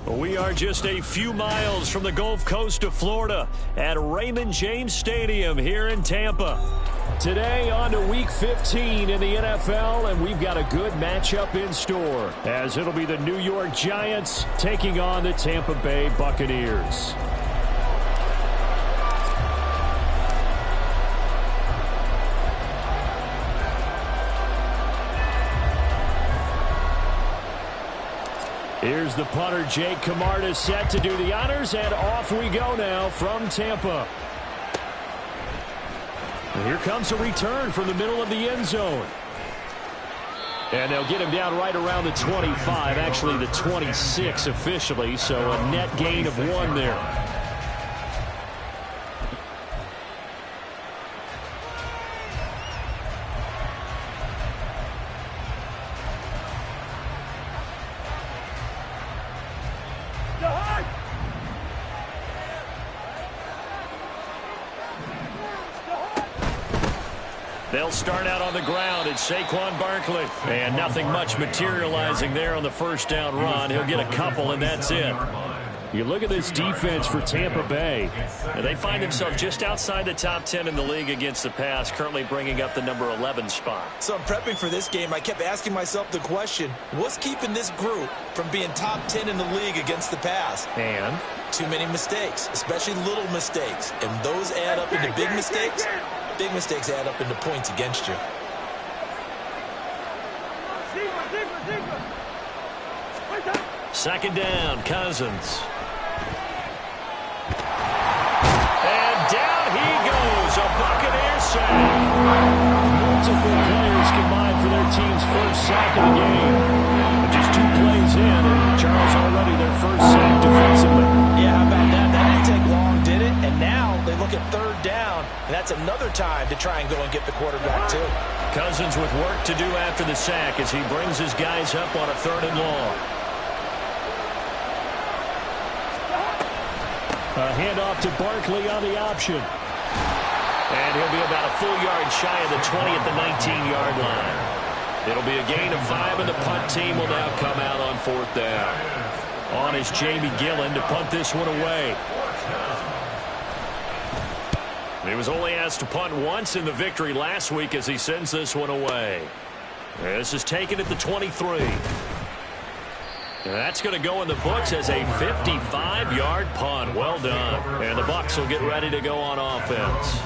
We are just a few miles from the Gulf Coast of Florida at Raymond James Stadium here in Tampa. Today on to Week 15 in the NFL, and we've got a good matchup in store, as it'll be the New York Giants taking on the Tampa Bay Buccaneers. Here's the punter, Jake Camarda, set to do the honors, and off we go now from Tampa. And here comes a return from the middle of the end zone. And they'll get him down right around the 25, actually the 26 officially, so a net gain of 1 there. They'll start out on the ground. It's Saquon Barkley. And nothing much materializing there on the first down run. He'll get a couple, and that's it. You look at this defense for Tampa Bay. And they find themselves just outside the top 10 in the league against the pass, currently bringing up the number 11 spot. So I'm prepping for this game. I kept asking myself the question, what's keeping this group from being top 10 in the league against the pass? And? Too many mistakes, especially little mistakes. And those add up into big mistakes. Big mistakes add up into points against you. Second down, Cousins. And down he goes, a Buccaneer sack. Multiple players combined for their team's first sack of the game. Just 2 plays in, and Charles already their first sack defensively. Yeah, how about that? That didn't take long, did it? And now they look at third down, and that's another time to try and go and get the quarterback too. Cousins with work to do after the sack as he brings his guys up on a 3rd and long. A handoff to Barkley on the option. And he'll be about a full yard shy of the 20 at the 19-yard line. It'll be a gain of 5, and the punt team will now come out on 4th down. On is Jamie Gillen to punt this one away. He was only asked to punt once in the victory last week as he sends this one away. This is taken at the 23. That's going to go in the books as a 55-yard punt. Well done. And the Bucs will get ready to go on offense.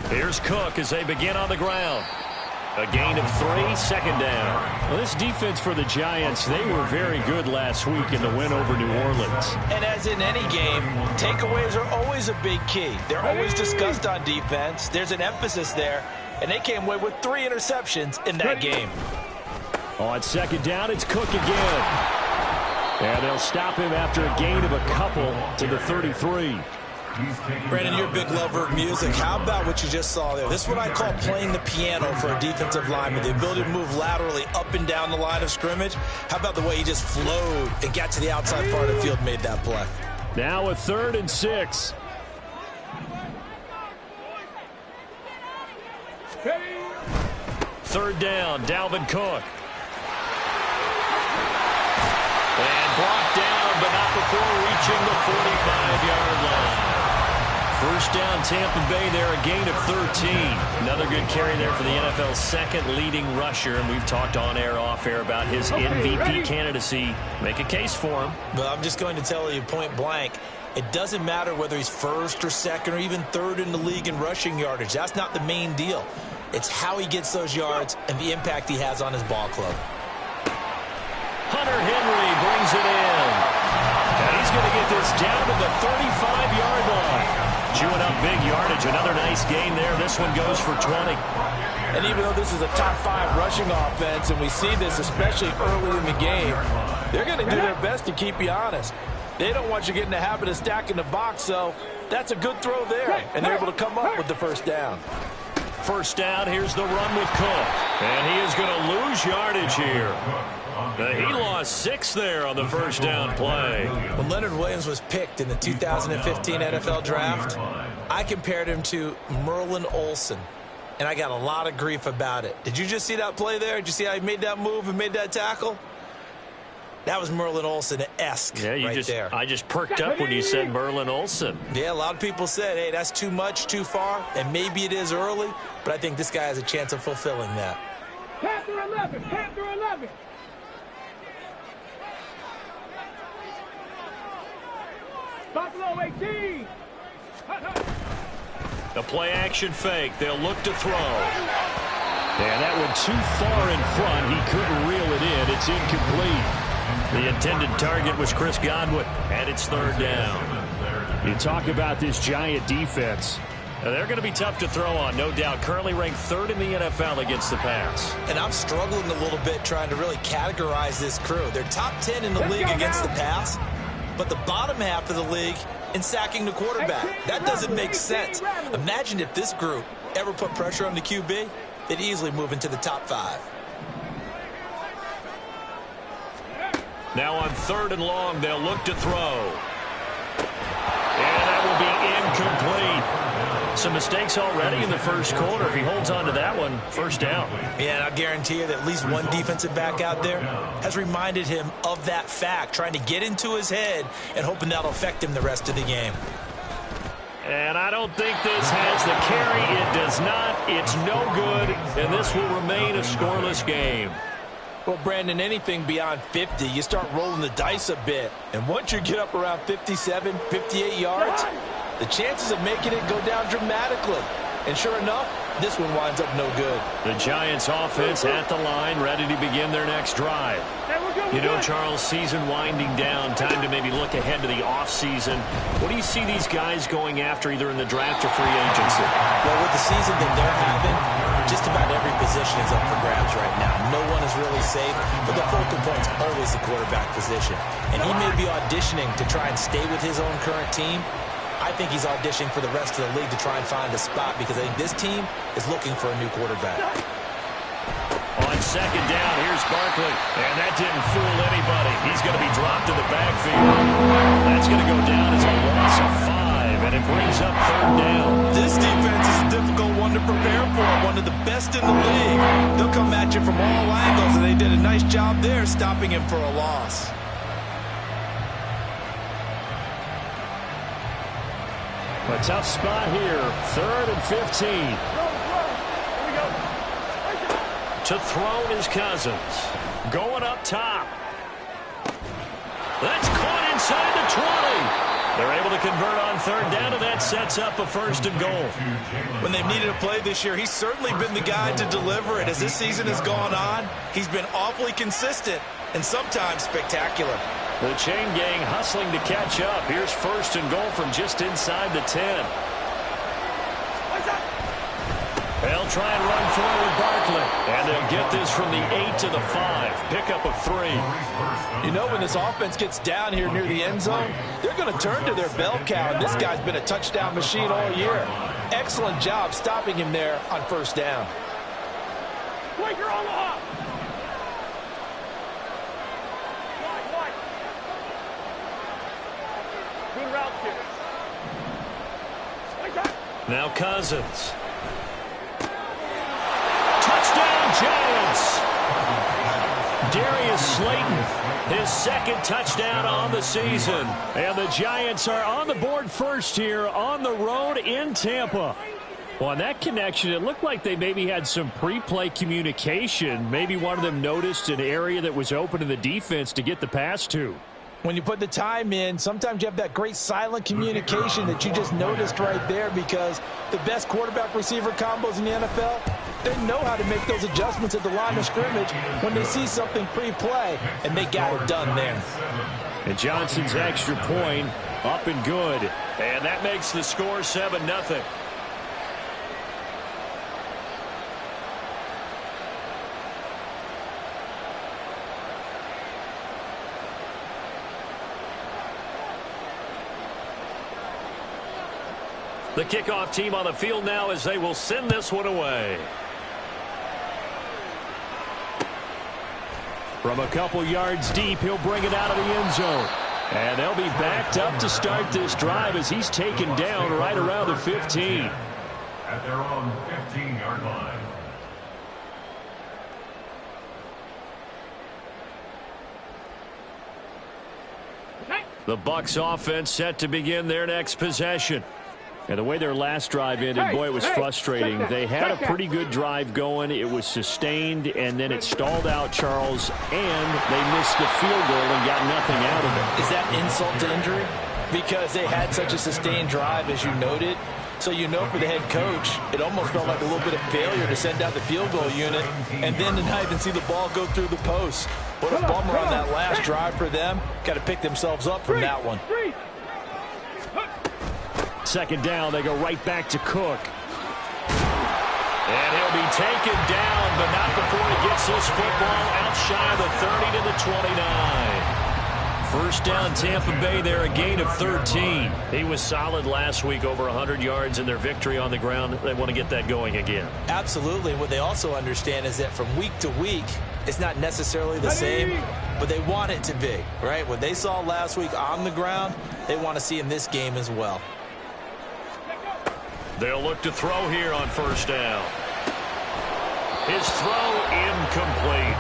Here's Cook as they begin on the ground. A gain of 3, second down. Well, this defense for the Giants, they were very good last week in the win over New Orleans. And as in any game, takeaways are always a big key. They're always discussed on defense. There's an emphasis there, and they came away with 3 interceptions in that game. On second down, it's Cook again. And they'll stop him after a gain of a couple to the 33. Brandon, you're a big lover of music. How about what you just saw there? This is what I call playing the piano for a defensive lineman. The ability to move laterally up and down the line of scrimmage. How about the way he just flowed and got to the outside part of the field and made that play? Now a 3rd and 6. Third down, Dalvin Cook. And brought down, but not before reaching the 45-yard line. First down, Tampa Bay there, a gain of 13. Another good carry there for the NFL's 2nd leading rusher, and we've talked on air, off air about his MVP candidacy. Make a case for him. Well, I'm just going to tell you point blank, it doesn't matter whether he's 1st or 2nd or even 3rd in the league in rushing yardage. That's not the main deal. It's how he gets those yards and the impact he has on his ball club. Hunter Henry brings it in. And he's going to get this down to the 35-yard line. Chewing up big yardage. Another nice gain there. This one goes for 20. And even though this is a top 5 rushing offense, and we see this especially early in the game, they're going to do their best to keep you honest. They don't want you getting the habit of stacking the box, so that's a good throw there, and they're able to come up with the first down. First down, here's the run with Cook. And he is going to lose yardage here. He lost 6 there on the first down play. When Leonard Williams was picked in the 2015 NFL Draft, I compared him to Merlin Olsen, and I got a lot of grief about it. Did you just see that play there? Did you see how he made that move and made that tackle? That was Merlin Olsen-esque there. I just perked up when you said Merlin Olsen. Yeah, a lot of people said, hey, that's too much, too far, and maybe it is early, but I think this guy has a chance of fulfilling that. Panther 11, Panther 11. Buffalo 18. The play action fake. They'll look to throw. And that one too far in front. He couldn't reel it in. It's incomplete. The intended target was Chris Godwin, and it's third down. You talk about this Giant defense. Now, they're going to be tough to throw on, no doubt. Currently ranked 3rd in the NFL against the pass. And I'm struggling a little bit trying to really categorize this crew. They're top 10 in the league against the pass, but the bottom half of the league in sacking the quarterback. That doesn't make sense. Imagine if this group ever put pressure on the QB, they'd easily move into the top 5. Now on 3rd and long, they'll look to throw. And that will be incomplete. Some mistakes already in the first quarter. If he holds on to that one, first down. Yeah, and I'll guarantee you that at least one defensive back out there has reminded him of that fact, trying to get into his head and hoping that'll affect him the rest of the game. And I don't think this has the carry. It does not. It's no good, and this will remain a scoreless game. Well, Brandon, anything beyond 50, you start rolling the dice a bit. And once you get up around 57, 58 yards, the chances of making it go down dramatically. And sure enough, this one winds up no good. The Giants offense at the line, ready to begin their next drive. You know, Charles, season winding down, time to maybe look ahead to the offseason. What do you see these guys going after either in the draft or free agency? Well, with the season that they're having, just about every position is up for grabs right now. No one is really safe, but the focal point's always the quarterback position. And he may be auditioning to try and stay with his own current team. I think he's auditioning for the rest of the league to try and find a spot because I think this team is looking for a new quarterback. On second down, here's Barkley. And that didn't fool anybody. He's going to be dropped in the backfield. That's going to go down as a loss of 5, and it brings up 3rd down. This defense is a difficult one to prepare for, one of the best in the league. They'll come at you from all angles, and they did a nice job there stopping him for a loss. A tough spot here. 3rd and 15. To throw is Cousins. Going up top. That's caught inside the 20. They're able to convert on 3rd down, and that sets up a 1st and goal. When they've needed a play this year, he's certainly been the guy to deliver it. As this season has gone on, he's been awfully consistent and sometimes spectacular. The chain gang hustling to catch up. Here's 1st and goal from just inside the 10. They'll try and run forward Barkley. And they'll get this from the 8 to the 5. Pickup of 3. You know, when this offense gets down here near the end zone, they're going to turn to their bell cow, and this guy's been a touchdown machine all year. Excellent job stopping him there on 1st down. Quaker Omaha. Good route kick. Now Cousins. Touchdown, Giants! Darius Slayton, his 2nd touchdown on the season. And the Giants are on the board first here on the road in Tampa. Well, on that connection, it looked like they maybe had some pre-play communication. Maybe one of them noticed an area that was open in the defense to get the pass to. When you put the time in, sometimes you have that great silent communication that you just noticed right there, because the best quarterback-receiver combos in the NFL, they know how to make those adjustments at the line of scrimmage when they see something pre-play, and they got it done there. And Johnson's extra point up and good. And that makes the score 7-0. The kickoff team on the field now as they will send this one away. From a couple yards deep, he'll bring it out of the end zone. And they'll be backed up to start this drive as he's taken down right around the 15. At their own 15-yard line. The Bucs offense set to begin their next possession. And the way their last drive ended, boy, it was frustrating. They had a pretty good drive going. It was sustained, and then it stalled out, Charles, and they missed the field goal and got nothing out of it. Is that insult to injury? Because they had such a sustained drive, as you noted. So you know for the head coach, it almost felt like a little bit of failure to send out the field goal unit and then to not even see the ball go through the post. What a bummer on that last drive for them. Got to pick themselves up from that one. Second down, they go right back to Cook. And he'll be taken down, but not before he gets this football out shy of the 30 to the 29. First down, Tampa Bay there, a gain of 13. He was solid last week, over 100 yards in their victory on the ground. They want to get that going again. Absolutely. What they also understand is that from week to week, it's not necessarily the same, but they want it to be, right? What they saw last week on the ground, they want to see in this game as well. They'll look to throw here on first down. His throw incomplete.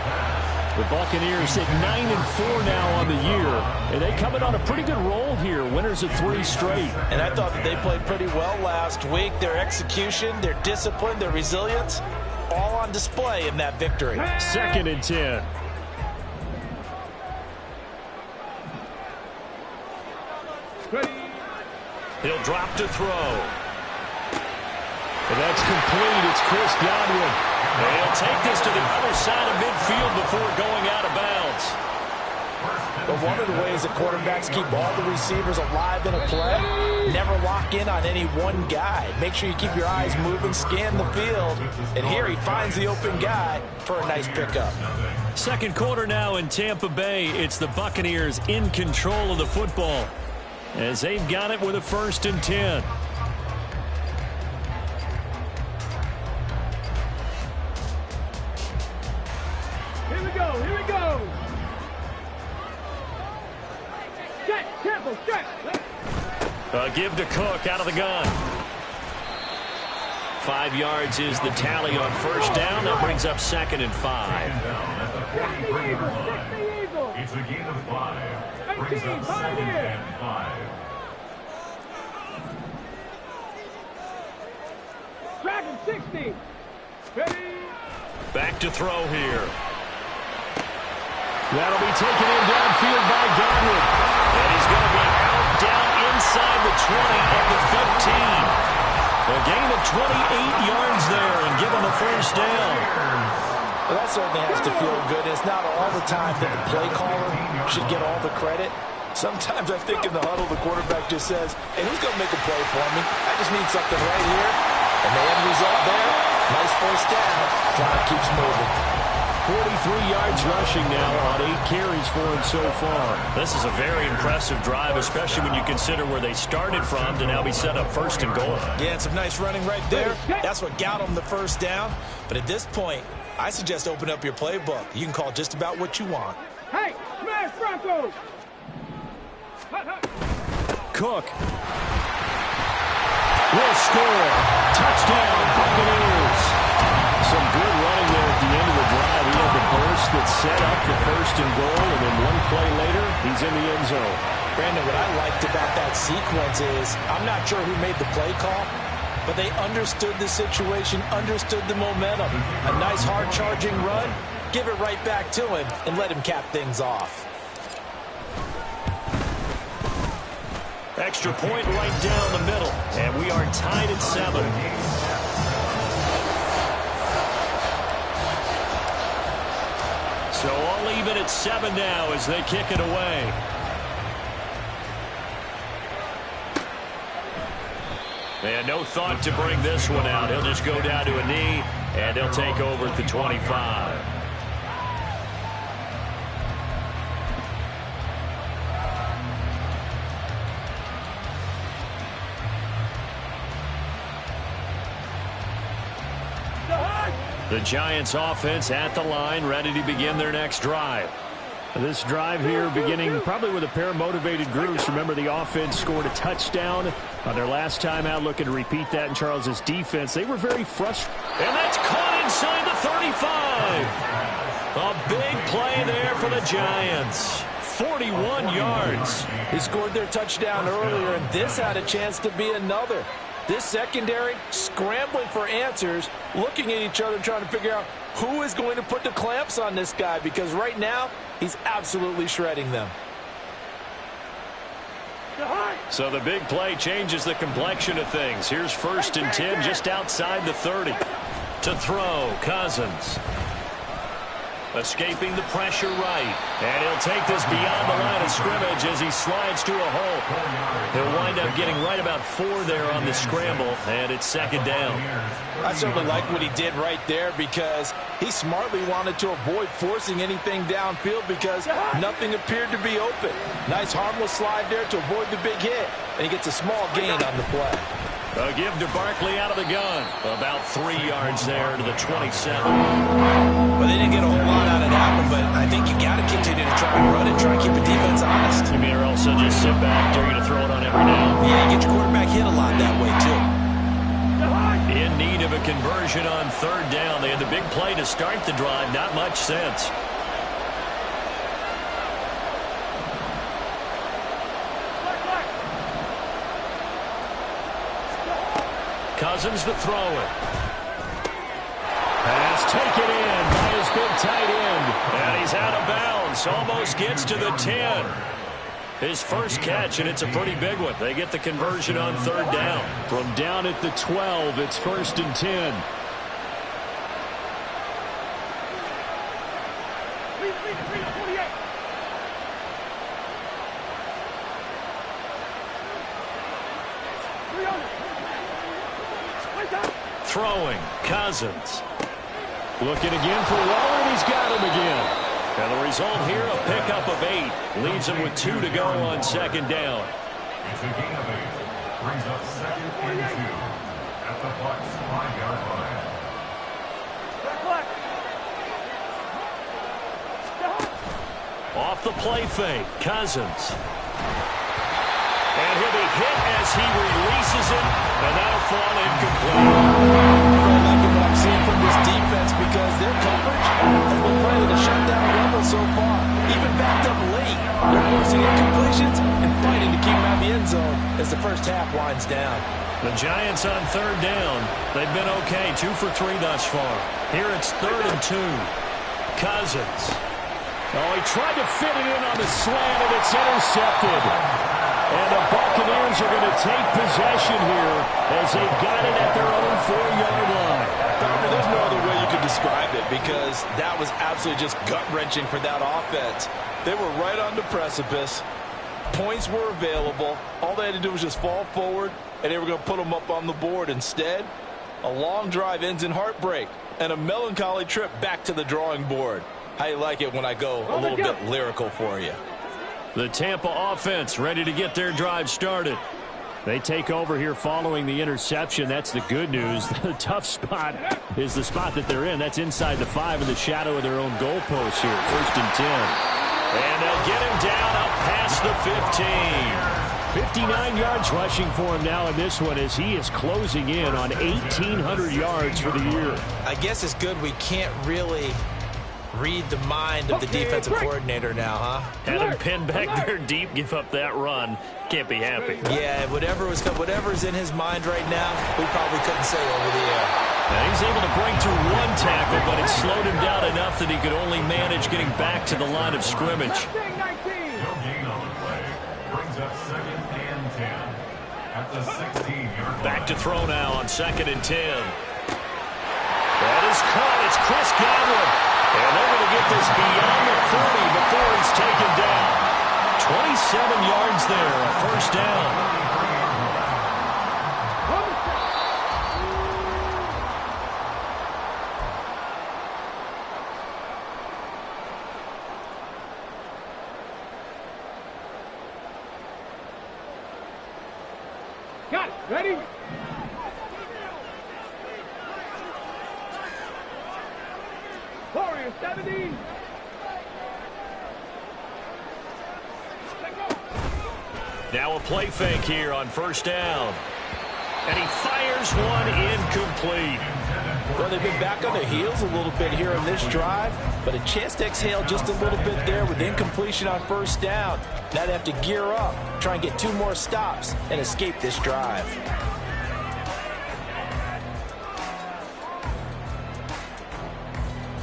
The Buccaneers at 9-4 now on the year, and they coming on a pretty good roll here. Winners of 3 straight. And I thought that they played pretty well last week. Their execution, their discipline, their resilience, all on display in that victory. Second and 10. He'll drop to throw. And that's complete. It's Chris Godwin. And he'll take this to the other side of midfield before going out of bounds. But one of the ways that quarterbacks keep all the receivers alive in a play, never lock in on any one guy. Make sure you keep your eyes moving, scan the field. And here he finds the open guy for a nice pickup. Second quarter now in Tampa Bay. It's the Buccaneers in control of the football as they've got it with a 1st and 10. Here we go, here we go. Check, tempo, check. Give to Cook out of the gun. 5 yards is the tally on first down. That brings up 2nd and 5. It's a gain of 5. Brings up 2nd and 5. Dragon 60. Ready. Back to throw here. That'll be taken in downfield by Godwin. And he's going to be out down inside the 20 of the 15. A gain of 28 yards there and give him a first down. Well, that certainly has to feel good. It's not all the time that the play caller should get all the credit. Sometimes I think in the huddle, the quarterback just says, hey, who's going to make a play for me? I just need something right here. And the end result there, nice first down. Clock keeps moving. 43 yards rushing now on 8 carries for him so far. This is a very impressive drive, especially when you consider where they started from to now be set up 1st and goal. Yeah, and some nice running right there. That's what got them the first down. But at this point, I suggest open up your playbook. You can call just about what you want. Hey, smash Broncos. Cook will score. Touchdown, Buccaneers. Some good running there at the end of the drive. He had the burst that set up the 1st and goal, and then one play later, he's in the end zone. Brandon, what I liked about that sequence is I'm not sure who made the play call, but they understood the situation, understood the momentum. A nice hard-charging run, give it right back to him, and let him cap things off. Extra point right down the middle, and we are tied at 7. So all even at 7 now as they kick it away. And no thought to bring this one out. He'll just go down to a knee, and they'll take over at the 25. The Giants offense at the line, ready to begin their next drive. This drive here beginning probably with a pair of motivated groups. Remember, the offense scored a touchdown on their last time out, looking to repeat that in Charles's defense. They were very frustrated. And that's caught inside the 35. A big play there for the Giants. 41 yards. He scored their touchdown earlier, and this had a chance to be another. This secondary scrambling for answers, looking at each other, trying to figure out who is going to put the clamps on this guy, because right now he's absolutely shredding them. So the big play changes the complexion of things. Here's 1st and 10 just outside the 30. To throw, Cousins. Escaping the pressure right. And he'll take this beyond the line of scrimmage as he slides to a hole. He'll wind up getting right about 4 there on the scramble, and it's 2nd down. I certainly like what he did right there, because he smartly wanted to avoid forcing anything downfield because nothing appeared to be open. Nice harmless slide there to avoid the big hit, and he gets a small gain on the play. A give to Barkley out of the gun. About 3 yards there to the 27. Well, they didn't get a whole lot out of that one, but I think you got to continue to try and run it, try and keep the defense honest. You mean, or else they'll just sit back, dare you to throw it on every down. Yeah, you get your quarterback hit a lot that way, too. In need of a conversion on 3rd down. They had the big play to start the drive. Not much sense. Cousins to throw it. Pass taken in by his big tight end. And he's out of bounds. Almost gets to the 10. His first catch, and it's a pretty big one. They get the conversion on 3rd down. From down at the 12, it's 1st and 10. Throwing, Cousins. Looking again for Waller, and he's got him again. And the result here, a pickup of 8. Leaves him with 2 to go on 2nd down. It's a gain of 8. Brings up 2nd and 2 at the Bucks 5-yard line. Off the play fake, Cousins. And he'll be hit as he releases it, and that'll fall incomplete. I'm liking what I'm seeing from this defense, because their coverage has been playing at a shutdown level so far. Even backed up late, they're forcing incompletions and fighting to keep them out of the end zone as the first half winds down. The Giants on 3rd down. They've been okay, 2 for 3 thus far. Here it's 3rd and 2. Cousins. Oh, he tried to fit it in on the slant, and it's intercepted. And the Buccaneers are going to take possession here as they've got it at their own 4-yard line. There's no other way you could describe it, because that was absolutely just gut-wrenching for that offense. They were right on the precipice. Points were available. All they had to do was just fall forward, and they were going to put them up on the board. Instead, a long drive ends in heartbreak and a melancholy trip back to the drawing board. How you like it when I go a little bit lyrical for you? The Tampa offense ready to get their drive started. They take over here following the interception. That's the good news. The tough spot is the spot that they're in. That's inside the 5 in the shadow of their own goalpost here. 1st and 10. And they'll get him down up past the 15. 59 yards rushing for him now in this one as he is closing in on 1,800 yards for the year. I guess it's good we can't really read the mind of the defensive coordinator now, huh? Had him pinned back there deep, give up that run. Can't be happy. Yeah, whatever's in his mind right now, we probably couldn't say over the air. Now he's able to break through 1 tackle, but it slowed him down enough that he could only manage getting back to the line of scrimmage. No gain on the play. Brings up 2nd and 10 at the 16-yard line. Back to throw now on 2nd and 10. That is caught. It's Chris Godwin. And they're going to get this beyond the 40 before he's taken down. 27 yards there, a 1st down. Got it. Ready? second, 70. Now a play fake here on first down. And he fires one incomplete. Well, they've been back on their heels a little bit here in this drive, but a chance to exhale just a little bit there with incompletion on first down. Now they have to gear up, try and get 2 more stops, and escape this drive.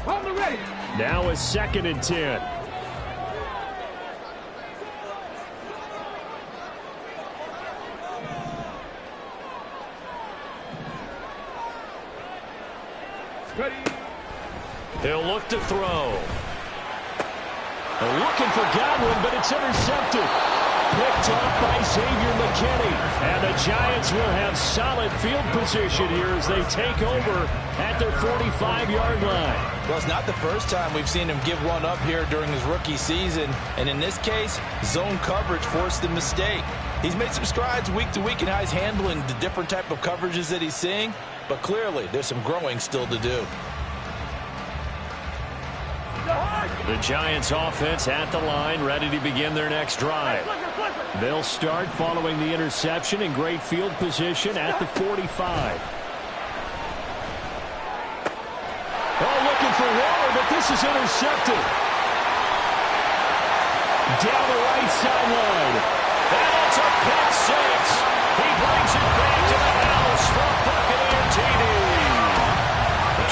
Hold the ready. Now a 2nd and 10. Ready. He'll look to throw. They're looking for Godwin, but it's intercepted. Picked off by Xavier McKinney. And the Giants will have solid field position here as they take over at their 45-yard line. Well, it's not the first time we've seen him give one up here during his rookie season. And in this case, zone coverage forced the mistake. He's made some strides week to week in how he's handling the different type of coverages that he's seeing. But clearly, there's some growing still to do. The Giants offense at the line, ready to begin their next drive. They'll start following the interception in great field position at the 45. Oh, looking for Waller, but this is intercepted. Down the right sideline. And it's a pick six. He brings it back to the house for Buccaneer TV.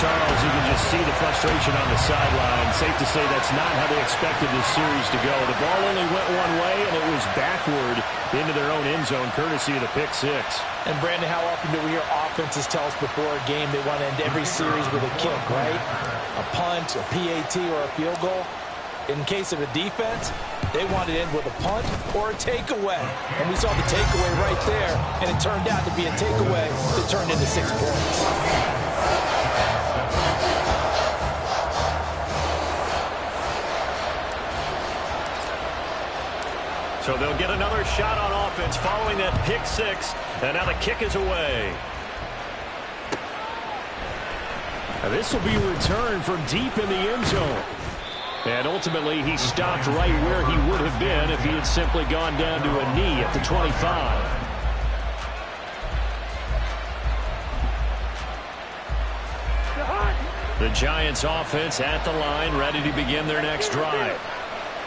Charles, you can just see the frustration on the sideline. Safe to say that's not how they expected this series to go. The ball only went one way, and it was backward into their own end zone, courtesy of the pick six. And, Brandon, how often do we hear offenses tell us before a game they want to end every series with a kick, right? A punt, a PAT, or a field goal. In case of a defense, they want to end with a punt or a takeaway. And we saw the takeaway right there, and it turned out to be a takeaway that turned into 6 points. So they'll get another shot on offense following that pick six. And now the kick is away. Now this will be returned from deep in the end zone. And ultimately he stopped right where he would have been if he had simply gone down to a knee at the 25. The Giants offense at the line, ready to begin their next drive.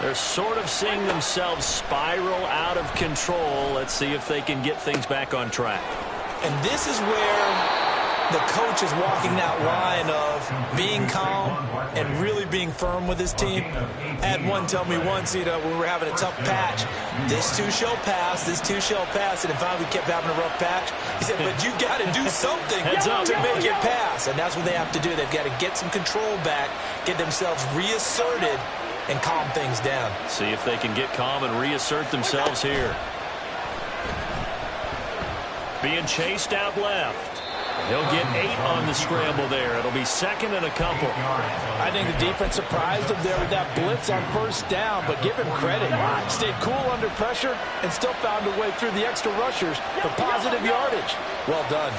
They're sort of seeing themselves spiral out of control. Let's see if they can get things back on track. And this is where the coach is walking that line of being calm and really being firm with his team. I had one tell me once, when we were having a tough patch, this too shall pass, this too shall pass, and if finally we kept having a rough patch, he said, but you got to do something to make it pass. And that's what they have to do. They've got to get some control back, get themselves reasserted, and calm things down. See if they can get calm and reassert themselves here. Being chased out left. He'll get 8 on the scramble there. It'll be 2nd and a couple. I think the defense surprised him there with that blitz on first down, but give him credit. Stayed cool under pressure and still found a way through the extra rushers for positive yardage. Well done.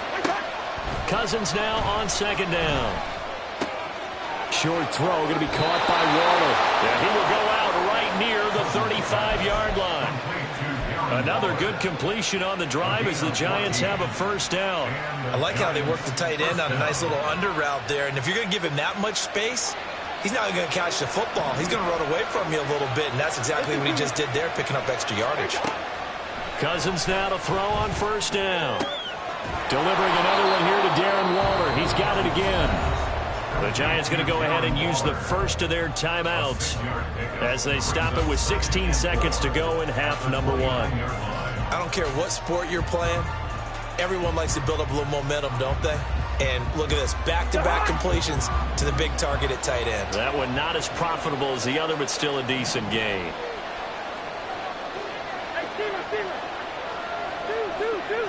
Cousins now on 2nd down. Short throw going to be caught by Waller. Yeah, he will go out right near the 35-yard line. Another good completion on the drive as the Giants have a first down. I like how they work the tight end on a nice little under route there. And if you're going to give him that much space, he's not going to catch the football. He's going to run away from you a little bit, and that's exactly what he just did there, picking up extra yardage. Cousins now to throw on first down. Delivering another one here to Darren Waller. He's got it again. The Giants going to go ahead and use the first of their timeouts as they stop it with 16 seconds to go in half number 1. I don't care what sport you're playing. Everyone likes to build up a little momentum, don't they? And look at this, back-to-back completions to the big target at tight end. That one not as profitable as the other, but still a decent gain. Hey, Steeler. Two.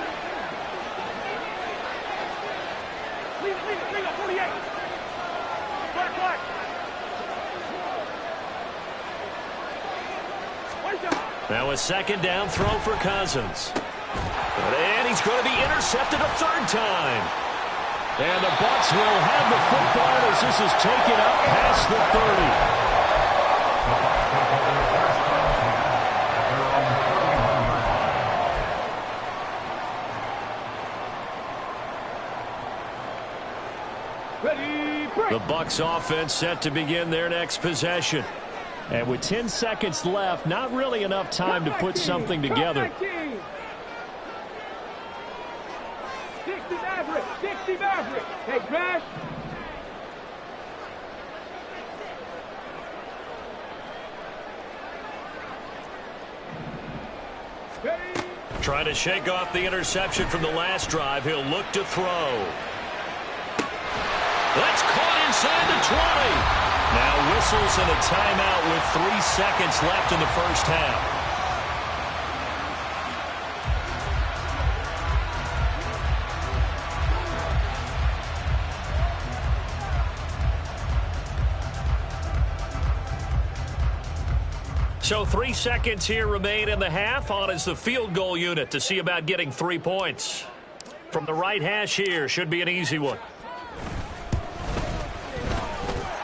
Leave it, 48. Black. Now a 2nd down throw for Cousins. And he's going to be intercepted a 3rd time. And the Bucks will have the football as this is taken up past the 30. The Bucks offense set to begin their next possession. And with 10 seconds left, not really enough time to put something together. 60 Maverick, 60 Maverick. Hey, Crash. Trying to shake off the interception from the last drive. He'll look to throw. That's caught inside the 20. Now whistles and a timeout with 3 seconds left in the first half. So 3 seconds here remain in the half. On is the field goal unit to see about getting 3 points. From the right hash here, should be an easy one.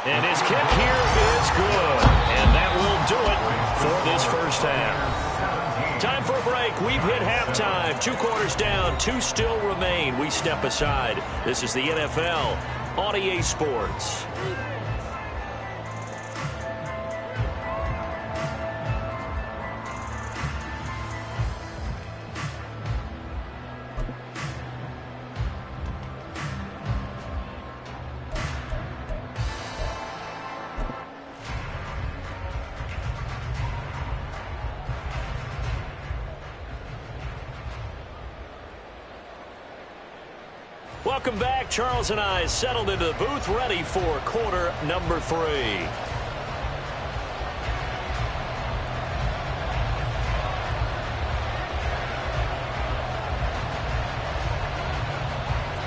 And his kick here is good. And that will do it for this first half. Time for a break. We've hit halftime. 2 quarters down, 2 still remain. We step aside. This is the NFL on EA Sports. Welcome back. Charles and I settled into the booth, ready for quarter number 3.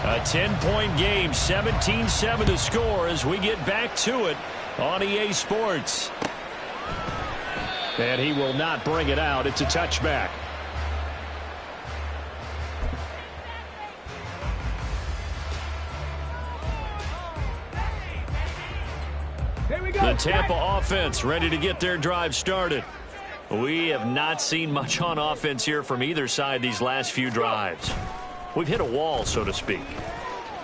A 10-point game, 17-7 to score as we get back to it on EA Sports. And he will not bring it out. It's a touchback. The Tampa offense ready to get their drive started. We have not seen much on offense here from either side these last few drives. We've hit a wall, so to speak.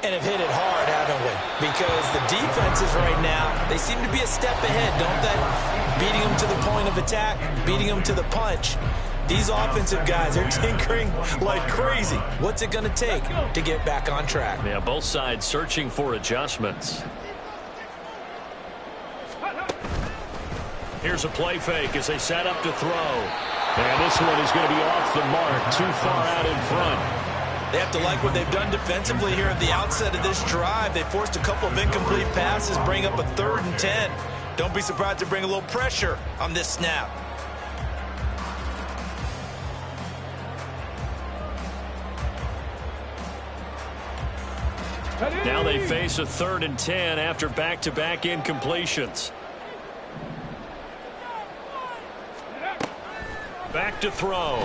And have hit it hard, haven't we? Because the defenses right now, they seem to be a step ahead, don't they? Beating them to the point of attack, beating them to the punch. These offensive guys are tinkering like crazy. What's it going to take to get back on track? Yeah, both sides searching for adjustments. Here's a play fake as they set up to throw. And this one is going to be off the mark, too far out in front. They have to like what they've done defensively here at the outset of this drive. They forced a couple of incomplete passes, bring up a 3rd and 10. Don't be surprised to bring a little pressure on this snap. Now they face a 3rd and 10 after back-to-back incompletions. Back to throw.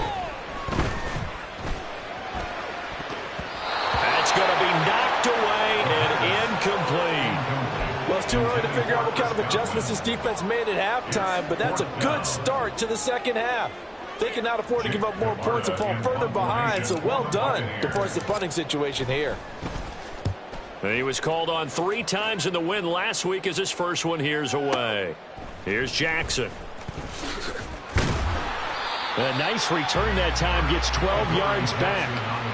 That's going to be knocked away and incomplete. Well, it's too early to figure out what kind of adjustments this defense made at halftime, but that's a good start to the second half. They can not afford to give up more points and fall further behind, so well done to force the punting situation here. He was called on 3 times in the win last week as his first one here's away. Here's Jackson. A nice return that time, gets 12 yards back.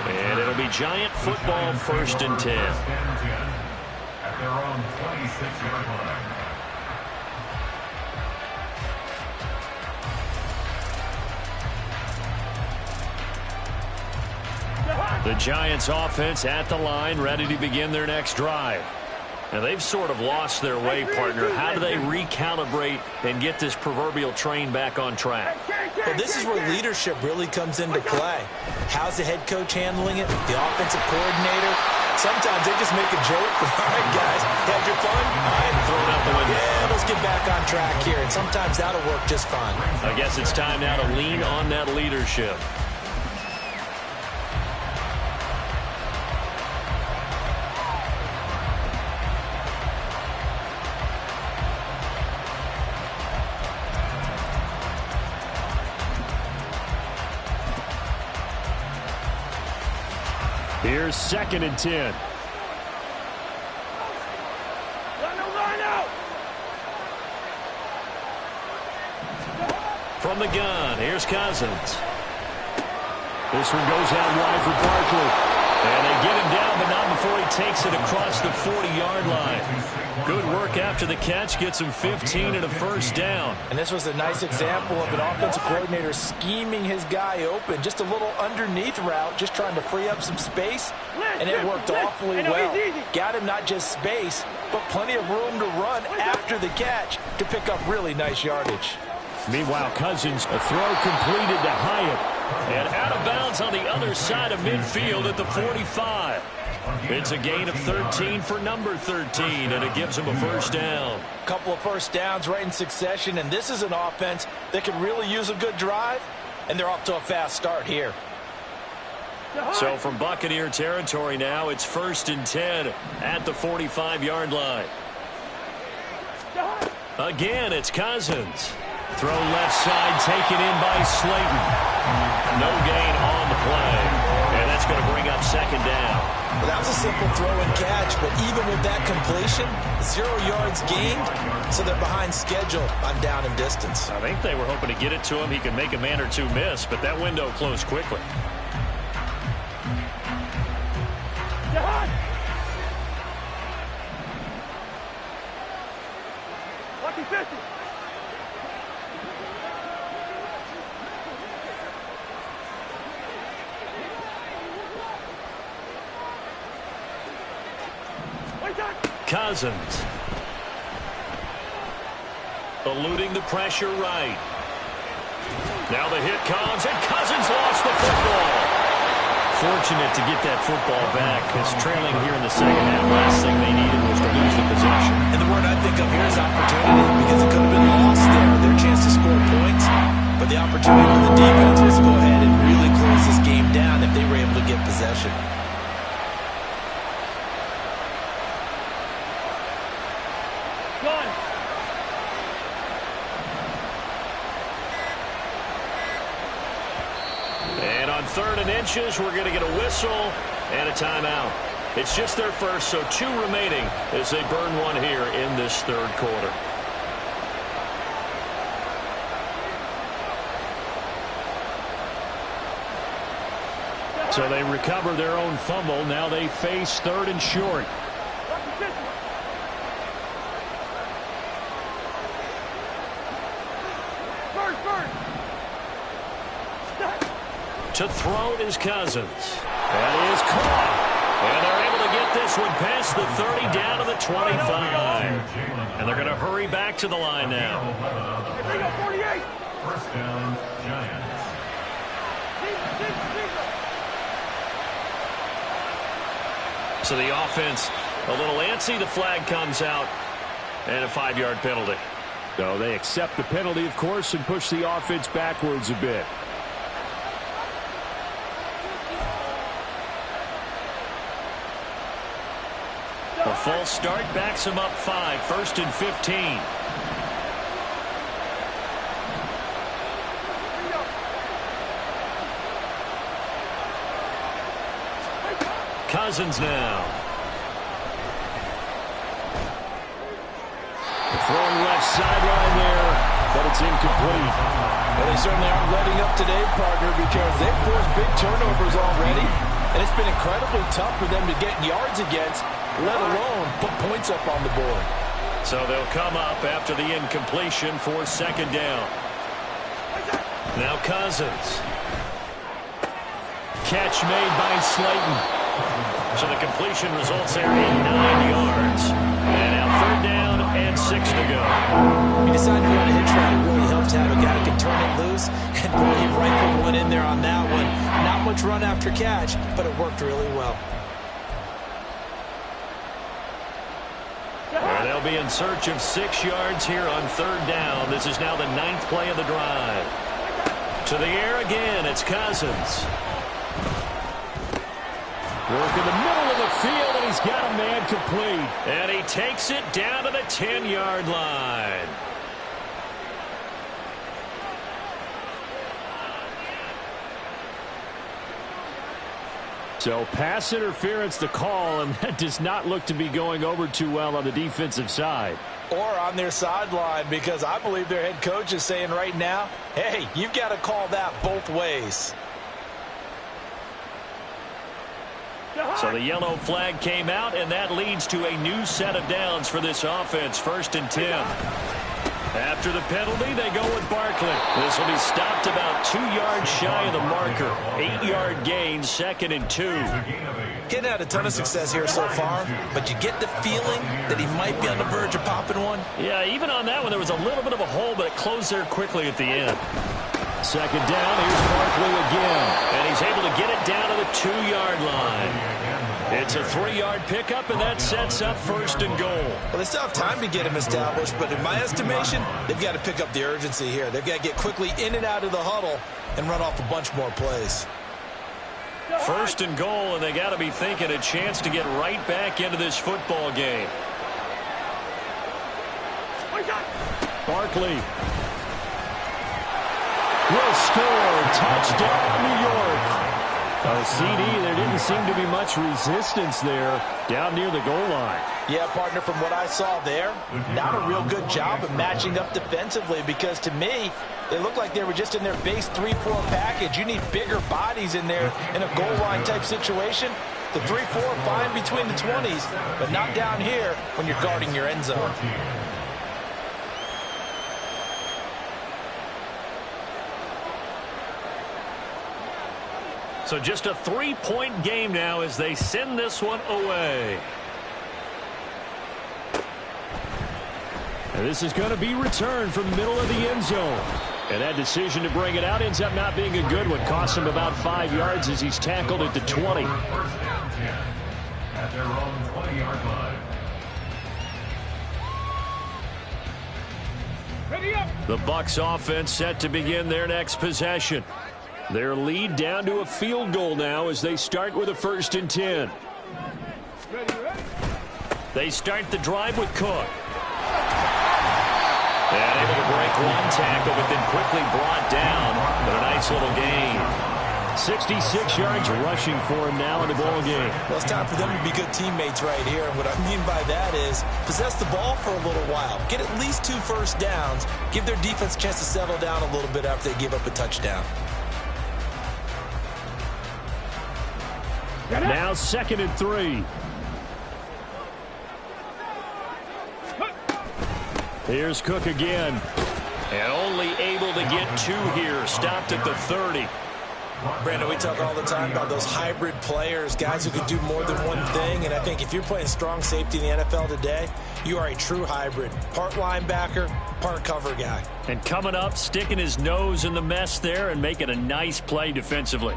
And it'll be Giant football, 1st and 10. At their own 26-yard line. The Giants offense at the line, ready to begin their next drive. And they've sort of lost their way, partner. How do they recalibrate and get this proverbial train back on track? Well, this is where leadership really comes into play. How's the head coach handling it? The offensive coordinator? Sometimes they just make a joke. All right, guys, had your fun? All right, throw it out the window. Yeah, let's get back on track here. And sometimes that'll work just fine. I guess it's time now to lean on that leadership. Here's 2nd and 10. Line out. From the gun, here's Cousins. This one goes out wide for Barkley. And they get him down, but not before he takes it across the 40-yard line. Good work after the catch. Gets him 15 and a first down. And this was a nice example of an offensive coordinator scheming his guy open. Just a little underneath route, just trying to free up some space. And it worked awfully well. Got him not just space, but plenty of room to run after the catch to pick up really nice yardage. Meanwhile, Cousins, a throw completed to Hyatt. And out of bounds on the other side of midfield at the 45. It's a gain of 13 for number 13, and it gives him a first down. Couple of first downs right in succession, and this is an offense that could really use a good drive, and they're off to a fast start here. So from Buccaneer territory now, it's 1st and 10 at the 45-yard line. Again, it's Cousins. Throw left side, taken in by Slayton. No gain on the play. And that's going to bring up 2nd down. Well, that was a simple throw and catch, but even with that completion, 0 yards gained, so they're behind schedule on down and distance. I think they were hoping to get it to him. He could make a man or two miss, but that window closed quickly. Lucky 50. Cousins. Eluding the pressure right. Now the hit comes, and Cousins lost the football. Fortunate to get that football back, because trailing here in the second half, last thing they needed was to lose the possession. And the word I think of here is opportunity, because it could have been lost there, their chance to score points. But the opportunity for the defense was to go ahead and really close this game down if they were able to get possession. And on 3rd and inches, we're going to get a whistle and a timeout. It's just their first, so 2 remaining as they burn one here in this 3rd quarter. So they recover their own fumble. Now they face 3rd and short. To throw is Cousins. That is caught. And they're able to get this one past the 30 down to the 25. And they're going to hurry back to the line now. 48. First down, Giants. So the offense a little antsy. The flag comes out and a 5-yard penalty. So they accept the penalty, of course, and push the offense backwards a bit. A false start backs him up 5. 1st and 15. Cousins now. Throwing left sideline there, but it's incomplete. Well, they certainly aren't letting up today, partner, because they've forced big turnovers already, and it's been incredibly tough for them to get yards against, let alone put points up on the board. So they'll come up after the incompletion for 2nd down. Now Cousins. Catch made by Slayton. So the completion results there in 9 yards. And now 3rd down and 6 to go. He decided to run a hitch route. It really helped to have a guy who can turn it loose. And boy, he rifled one in there on that one. Not much run after catch, but it worked really well. And they'll be in search of 6 yards here on 3rd down. This is now the 9th play of the drive. To the air again, it's Cousins. Work in the middle of the field, and he's got a man complete. And he takes it down to the 10-yard line. So pass interference the call, and that does not look to be going over too well on the defensive side. Or on their sideline, because I believe their head coach is saying right now, hey, you've got to call that both ways. So the yellow flag came out, and that leads to a new set of downs for this offense. 1st and 10. After the penalty, they go with Barkley. This will be stopped about 2 yards shy of the marker. 8-yard gain, 2nd and 2. Getting had a ton of success here so far, but you get the feeling that he might be on the verge of popping one. Yeah, even on that one, there was a little bit of a hole, but it closed there quickly at the end. 2nd down, here's Barkley again. And he's able to get it down to the 2-yard line. It's a 3-yard pickup, and that sets up 1st and goal. Well, they still have time to get him established, but in my estimation, they've got to pick up the urgency here. They've got to get quickly in and out of the huddle and run off a bunch more plays. 1st and goal, and they got to be thinking a chance to get right back into this football game. Barkley will score. Touchdown, New York. CD, there didn't seem to be much resistance there down near the goal line. Yeah, partner, from what I saw there, not a real good job of matching up defensively, because to me, they looked like they were just in their base 3-4 package. You need bigger bodies in there in a goal line type situation. The 3-4 fine between the 20s, but not down here when you're guarding your end zone. So just a 3-point game now as they send this one away. And this is going to be returned from the middle of the end zone. And that decision to bring it out ends up not being a good one. Cost him about 5 yards as he's tackled at the 20. 1st down 10 at their own 20-yard line. The Bucs offense set to begin their next possession. Their lead down to a field goal now as they start with a 1st and 10. They start the drive with Cook. And able to break one tackle, but then quickly brought down. But a nice little gain. 66 yards rushing for him now in the ball game. Well, it's time for them to be good teammates right here. And what I mean by that is possess the ball for a little while. Get at least 2 first downs. Give their defense a chance to settle down a little bit after they give up a touchdown. Now 2nd and 3. Here's Cook again. And only able to get 2 here. Stopped at the 30. Brandon, we talk all the time about those hybrid players, guys who can do more than one thing. And I think if you're playing strong safety in the NFL today, you are a true hybrid. Part linebacker, part cover guy. And coming up, sticking his nose in the mess there and making a nice play defensively.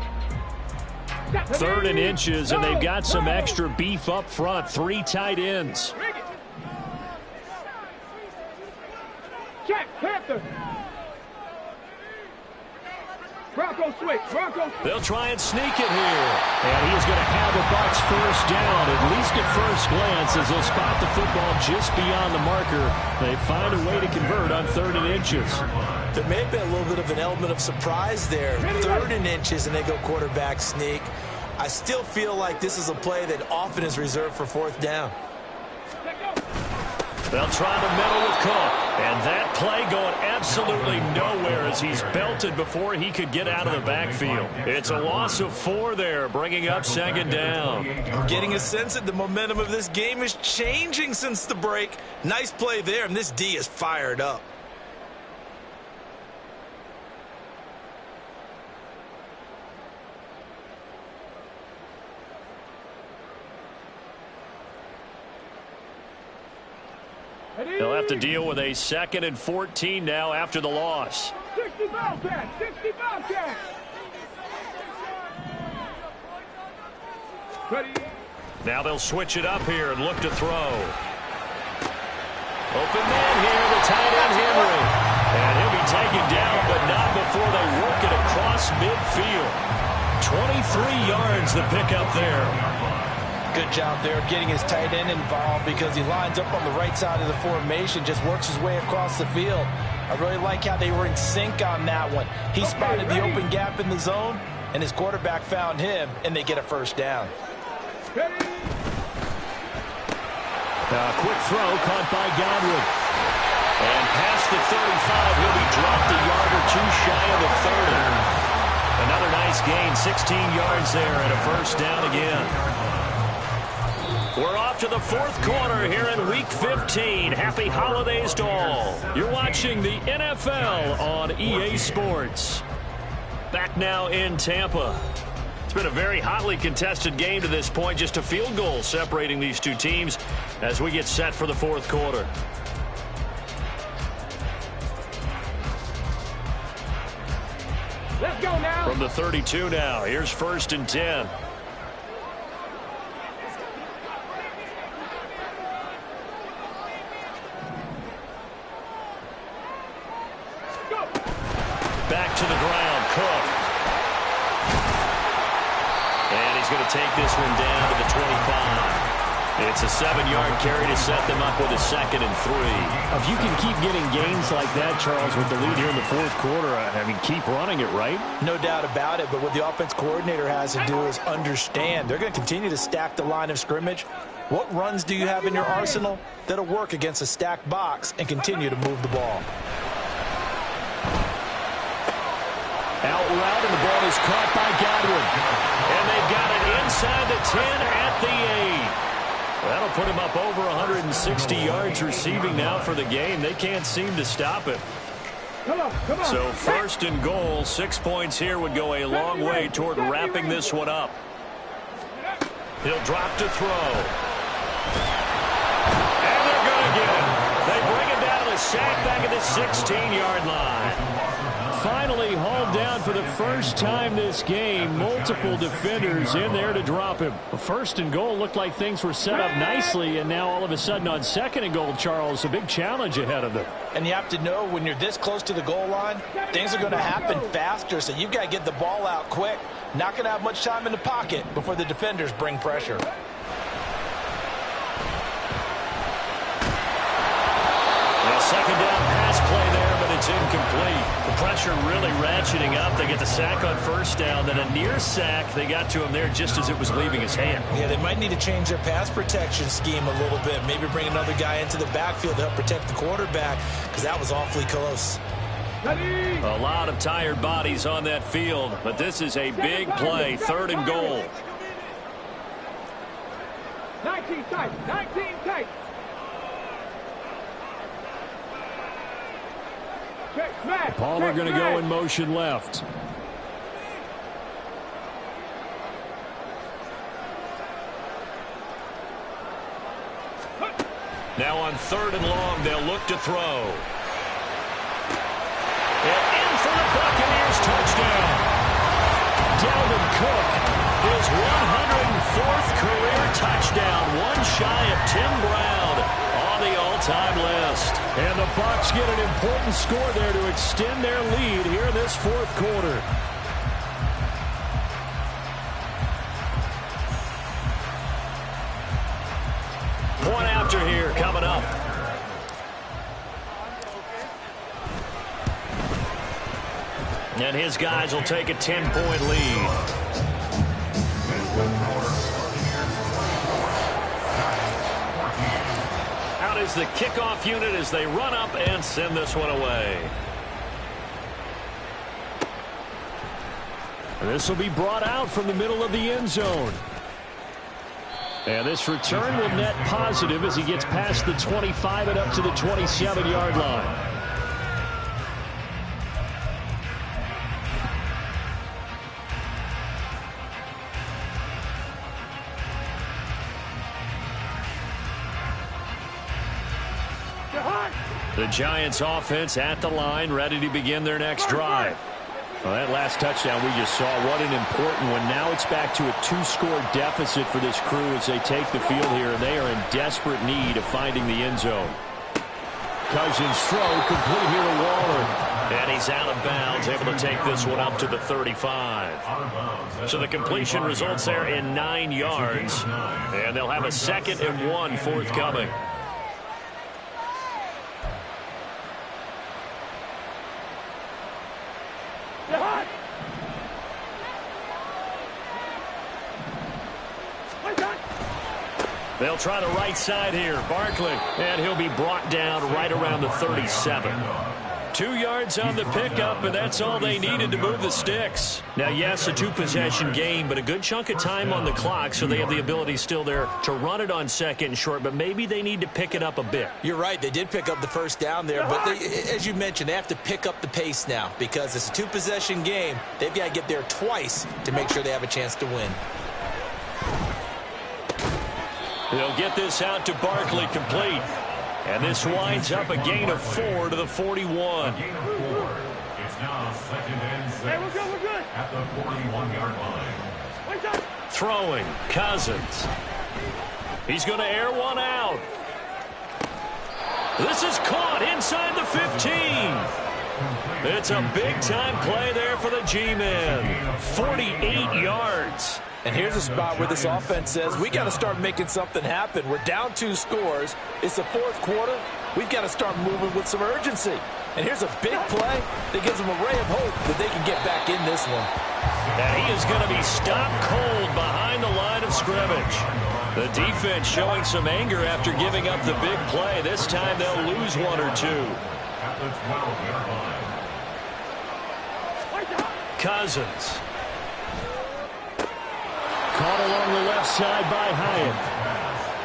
3rd and inches, and they've got some extra beef up front. 3 tight ends. Check, Panther. Bronco switch, Bronco. They'll try and sneak it here. And he's going to have the Bucs 1st down, at least at first glance, as they'll spot the football just beyond the marker. They find a way to convert on 3rd and inches. There may have been a little bit of an element of surprise there. 3rd and inches, and they go quarterback sneak. I still feel like this is a play that often is reserved for 4th down. They'll try the middle with Cook. And that play going absolutely nowhere as he's belted before he could get out of the backfield. It's a loss of 4 there, bringing up 2nd down. I'm getting a sense that the momentum of this game is changing since the break. Nice play there, and this D is fired up. They'll have to deal with a 2nd and 14 now after the loss. 60 Bobcats, 60 Bobcats. Ready. Now they'll switch it up here and look to throw. Open man here, the tight end Henry. And he'll be taken down, but not before they work it across midfield. 23 yards the pickup there. Good job there getting his tight end involved because he lines up on the right side of the formation, just works his way across the field. I really like how they were in sync on that one. He spotted the open gap in the zone. and his quarterback found him, and they get a first down. Quick throw caught by Godwin. And past the 35, he'll be dropped a yard or two shy of the 30. Another nice gain, 16 yards there and a first down again. We're off to the fourth quarter here in Week 15. Happy holidays to all. You're watching the NFL on EA Sports. Back now in Tampa. It's been a very hotly contested game to this point. Just a field goal separating these two teams as we get set for the fourth quarter. Let's go now. From the 32 now, here's 1st and 10. Back to the ground, Cook. And he's going to take this one down to the 25. It's a 7-yard carry to set them up with a 2nd and 3. If you can keep getting gains like that, Charles, with the lead here in the fourth quarter, I mean, keep running it, right? No doubt about it, but what the offense coordinator has to do is understand. They're going to continue to stack the line of scrimmage. What runs do you have in your arsenal that'll work against a stacked box and continue to move the ball? Out route, and the ball is caught by Godwin. And they've got it inside the 10 at the 8. That'll put him up over 160 yards receiving now for the game. They can't seem to stop it. Come on. So 1st and goal, 6 points here would go a long way toward wrapping this one up. He'll drop to throw. And they're going to get him. They bring him down to the sack back at the 16-yard line. Finally hauled down for the first time this game. Multiple defenders in there to drop him. 1st and goal looked like things were set up nicely, and now all of a sudden on 2nd and goal, Charles, a big challenge ahead of them. And you have to know when you're this close to the goal line, things are going to happen faster, so you've got to get the ball out quick. Not going to have much time in the pocket before the defenders bring pressure. A 2nd down pass play there, but it's incomplete. The pressure really ratcheting up. They get the sack on 1st down, then a near sack. They got to him there just as it was leaving his hand. Yeah, they might need to change their pass protection scheme a little bit. Maybe bring another guy into the backfield to help protect the quarterback, because that was awfully close. A lot of tired bodies on that field, but this is a big play. 3rd and goal. 19 tight. Palmer going to go in motion left. Now on 3rd and long, they'll look to throw. And in for the Buccaneers touchdown. Dalvin Cook, his 104th career touchdown, one shy of Tim Brown on the all-time list. And the Bucs get an important score there to extend their lead here in this fourth quarter. Point after here coming up. And his guys will take a 10-point lead. Out is the kickoff unit as they run up and send this one away. This will be brought out from the middle of the end zone. And this return will net positive as he gets past the 25 and up to the 27-yard line. The Giants offense at the line, ready to begin their next drive. Well, that last touchdown we just saw, what an important one. Now it's back to a 2-score deficit for this crew as they take the field here, and they are in desperate need of finding the end zone. Cousins throw complete here to Waller. And he's out of bounds, able to take this one up to the 35. So the completion results there in 9 yards, and they'll have a 2nd and 1 forthcoming. They'll try the right side here. Barkley, and he'll be brought down right around the 37. 2 yards on the pickup, and that's all they needed to move the sticks. Now, yes, a two-possession game, but a good chunk of time on the clock, so they have the ability still there to run it on second and short, but maybe they need to pick it up a bit. You're right. They did pick up the first down there, but as you mentioned, they have to pick up the pace now because it's a two-possession game. They've got to get there twice to make sure they have a chance to win. They'll get this out to Barkley complete. And this winds up a gain of 4 to the 41. Gain of 4. It's now 2nd and 6. Hey, we're good. At the 41-yard line. Throwing, Cousins. He's going to air one out. This is caught inside the 15. It's a big-time play there for the G-men. 48 yards. And here's a spot where this offense says, we got to start making something happen. We're down 2 scores. It's the 4th quarter. We've got to start moving with some urgency. And here's a big play that gives them a ray of hope that they can get back in this one. And he is going to be stopped cold behind the line of scrimmage. The defense showing some anger after giving up the big play. This time they'll lose 1 or 2. At the 12-yard line. Cousins. Caught along the left side by Hyatt.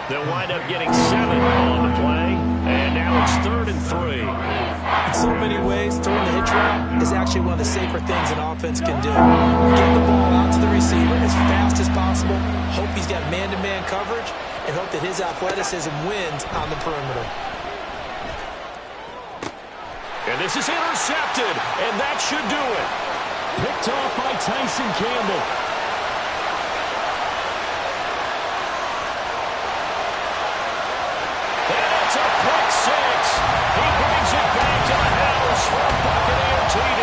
They'll wind up getting 7 on the play. And now it's 3rd and 3. In so many ways, throwing the hitch route is actually one of the safer things an offense can do. Get the ball out to the receiver as fast as possible, hope he's got man-to-man coverage, and hope that his athleticism wins on the perimeter. And this is intercepted, and that should do it. Picked off by Tyson Campbell. It's a pick six. He brings it back to the house for a Buccaneer TD.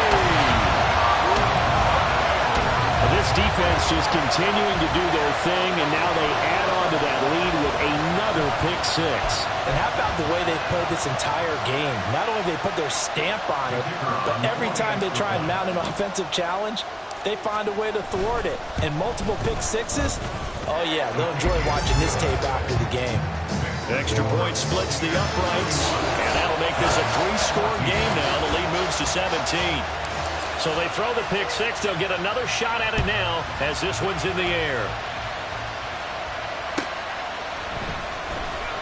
This defense just continuing to do their thing, and now they add on to that lead with another pick six. And how about the way they've played this entire game? Not only they put their stamp on it, but every time they try and mount an offensive challenge, they find a way to thwart it. And multiple pick sixes, oh yeah, they'll enjoy watching this tape after the game. Extra point splits the uprights, and that'll make this a 3-score game now. The lead moves to 17. So they throw the pick six. They'll get another shot at it now as this one's in the air.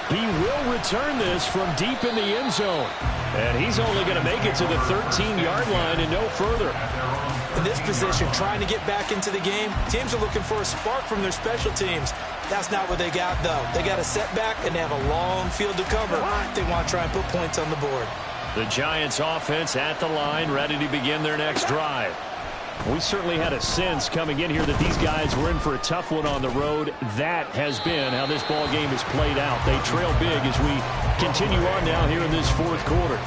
He will return this from deep in the end zone. And he's only going to make it to the 13-yard line and no further. In this position, trying to get back into the game, teams are looking for a spark from their special teams. That's not what they got, though. They got a setback, and they have a long field to cover. They want to try and put points on the board. The Giants offense at the line, ready to begin their next drive. We certainly had a sense coming in here that these guys were in for a tough one on the road. That has been how this ball game has played out. They trail big as we continue on now here in this 4th quarter.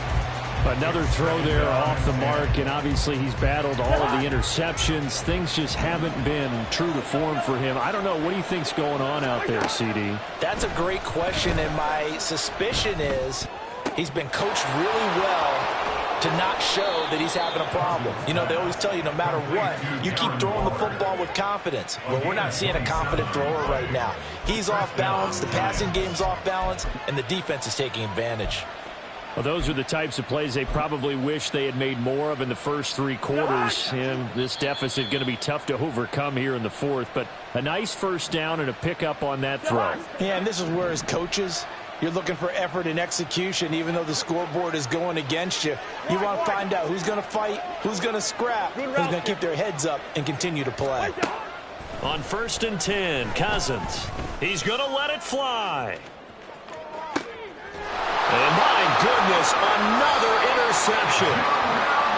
Another throw there off the mark, and obviously he's battled all of the interceptions. Things just haven't been true to form for him. I don't know. What do you think's going on out there, CD? That's a great question, and my suspicion is he's been coached really well to not show that he's having a problem. You know, they always tell you no matter what, you keep throwing the football with confidence. Well, we're not seeing a confident thrower right now. He's off balance, the passing game's off balance, and the defense is taking advantage. Well, those are the types of plays they probably wish they had made more of in the first 3 quarters. And this deficit going to be tough to overcome here in the 4th. But a nice first down and a pickup on that throw. Yeah, and this is where as coaches, you're looking for effort and execution, even though the scoreboard is going against you. You want to find out who's going to fight, who's going to scrap, who's going to keep their heads up and continue to play. On 1st and 10, Cousins. He's going to let it fly. And my goodness, another interception.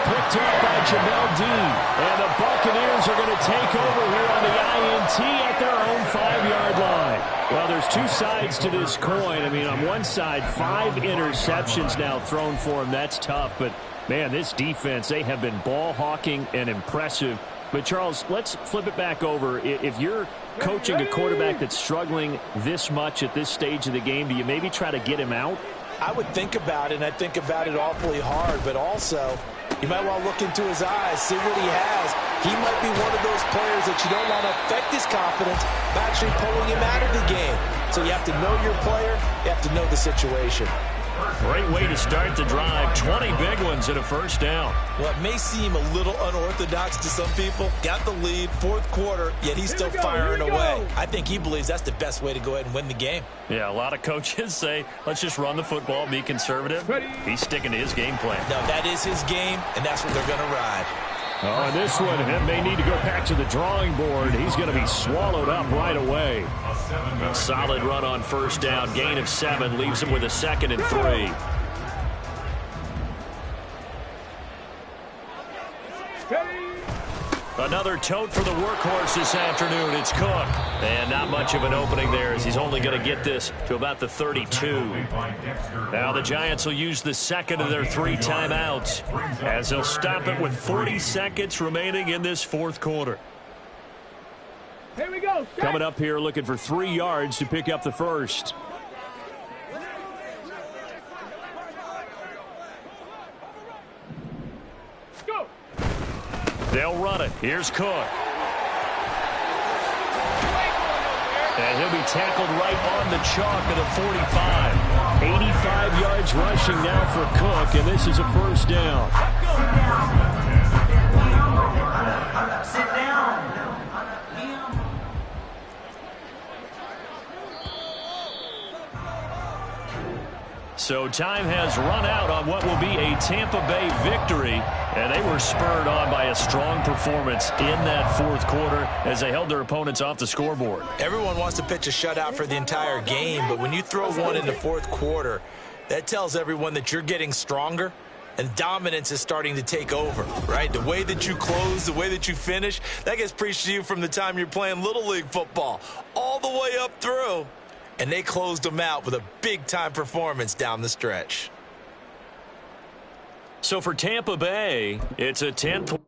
Picked up by Jamel Dean. And the Buccaneers are going to take over here on the INT at their own 5-yard line. Well, there's 2 sides to this coin. I mean, on one side, 5 interceptions now thrown for him. That's tough. But, man, this defense, they have been ball hawking and impressive. But, Charles, let's flip it back over. If you're coaching a quarterback that's struggling this much at this stage of the game, do you maybe try to get him out? I would think about it, and I think about it awfully hard, but also you might want to look into his eyes, see what he has, He might be one of those players that you don't want to affect his confidence by actually pulling him out of the game. So you have to know your player. You have to know the situation. Great way to start the drive. 20 big ones and a first down. Well, it may seem a little unorthodox to some people. Got the lead, fourth quarter, yet he's still firing away. I think he believes that's the best way to go ahead and win the game. Yeah, a lot of coaches say, let's just run the football, be conservative. He's sticking to his game plan. No, that is his game, and that's what they're going to ride. Oh, and this one may need to go back to the drawing board. He's going to be swallowed up right away. A solid run on first down. Gain of 7 leaves him with a 2nd and 3. Another tote for the workhorse this afternoon. It's Cook. And not much of an opening there as he's only going to get this to about the 32. Now the Giants will use the second of their 3 timeouts as they'll stop it with 40 seconds remaining in this fourth quarter. Here we go. Coming up here looking for 3 yards to pick up the first. Go. They'll run it. Here's Cook. And he'll be tackled right on the chalk of the 45. 85 yards rushing now for Cook, and this is a first down. Sit down. So time has run out on what will be a Tampa Bay victory, and they were spurred on by a strong performance in that fourth quarter as they held their opponents off the scoreboard. Everyone wants to pitch a shutout for the entire game, but when you throw one in the fourth quarter, that tells everyone that you're getting stronger and dominance is starting to take over, right? The way that you close, the way that you finish, that gets preached to you from the time you're playing Little League football all the way up through. And they closed them out with a big-time performance down the stretch. So for Tampa Bay, it's a 10-point